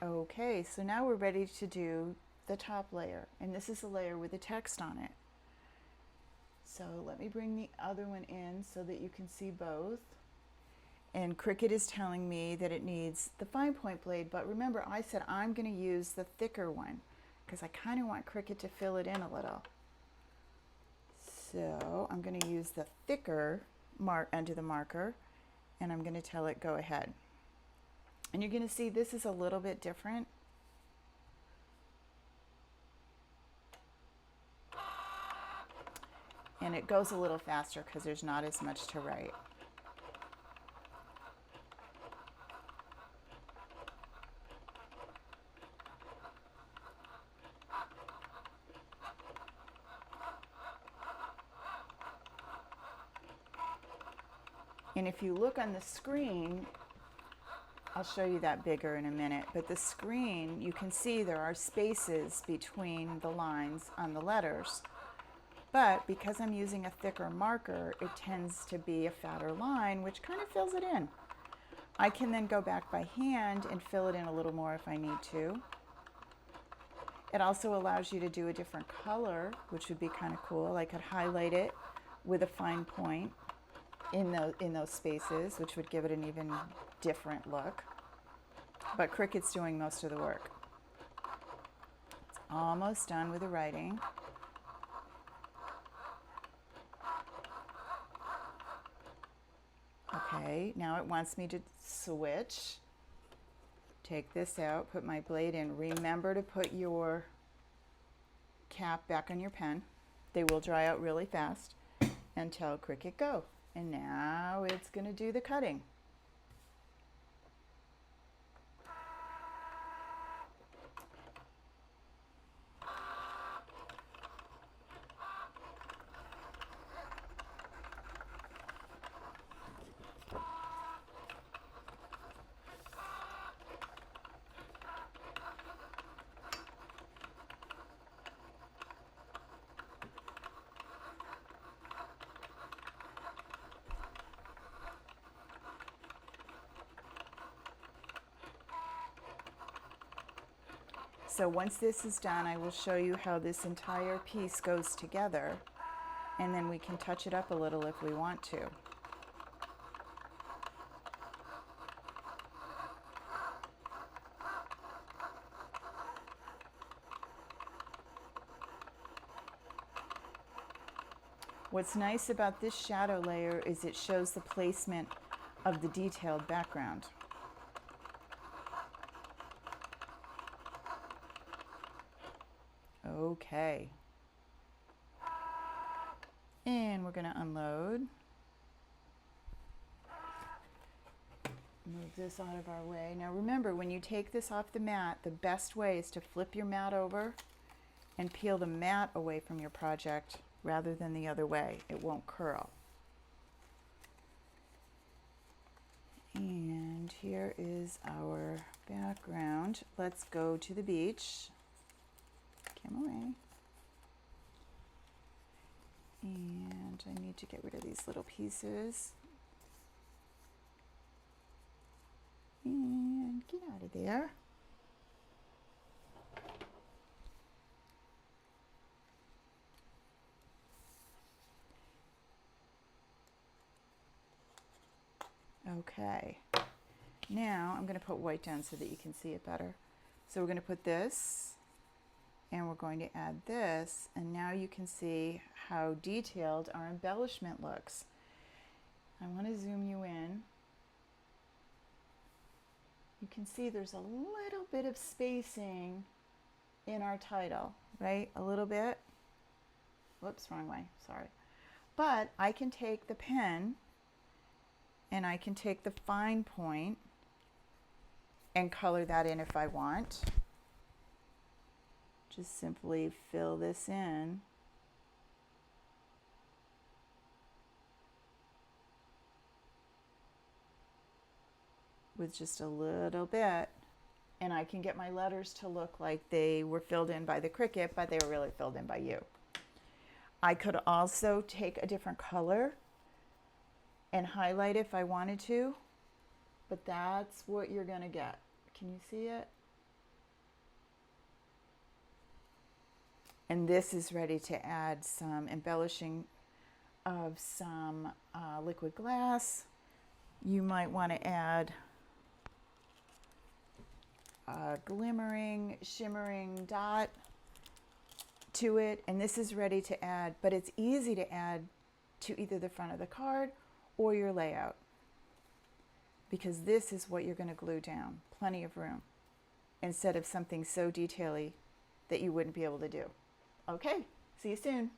Okay, so now we're ready to do the top layer, and this is the layer with the text on it. So let me bring the other one in so that you can see both. And Cricut is telling me that it needs the fine point blade, but remember I said I'm going to use the thicker one because I kind of want Cricut to fill it in a little. So I'm going to use the thicker end of the marker, and I'm going to tell it go ahead. And you're going to see this is a little bit different. And it goes a little faster because there's not as much to write. And if you look on the screen, I'll show you that bigger in a minute, but the screen, you can see there are spaces between the lines on the letters. But because I'm using a thicker marker, it tends to be a fatter line, which kind of fills it in. I can then go back by hand and fill it in a little more if I need to. It also allows you to do a different color, which would be kind of cool. I could highlight it with a fine point in those spaces, which would give it an even different look. But Cricut's doing most of the work. It's almost done with the writing. Okay, now it wants me to switch. Take this out, put my blade in. Remember to put your cap back on your pen. They will dry out really fast. And tell Cricut go. And now it's going to do the cutting. So once this is done, I will show you how this entire piece goes together, and then we can touch it up a little if we want to. What's nice about this shadow layer is it shows the placement of the detailed background. Okay. And we're going to unload. Move this out of our way. Now remember, when you take this off the mat, the best way is to flip your mat over and peel the mat away from your project rather than the other way. It won't curl. And here is our background. Let's go to the beach. Came away. And I need to get rid of these little pieces. And get out of there. Okay. Now I'm going to put white down so that you can see it better. So we're going to put this, and we're going to add this, and now you can see how detailed our embellishment looks. I want to zoom you in. You can see there's a little bit of spacing in our title, right? A little bit. Whoops, wrong way, sorry. But I can take the pen and I can take the fine point and color that in if I want. Just simply fill this in. With just a little bit, and I can get my letters to look like they were filled in by the Cricut, but they were really filled in by you. I could also take a different color and highlight if I wanted to, but that's what you're going to get. Can you see it? And this is ready to add some embellishing of some liquid glass. You might want to add a glimmering, shimmering dot to it, and this is ready to add, but it's easy to add to either the front of the card or your layout, because this is what you're going to glue down. Plenty of room, instead of something so detail-y that you wouldn't be able to do. Okay, see you soon.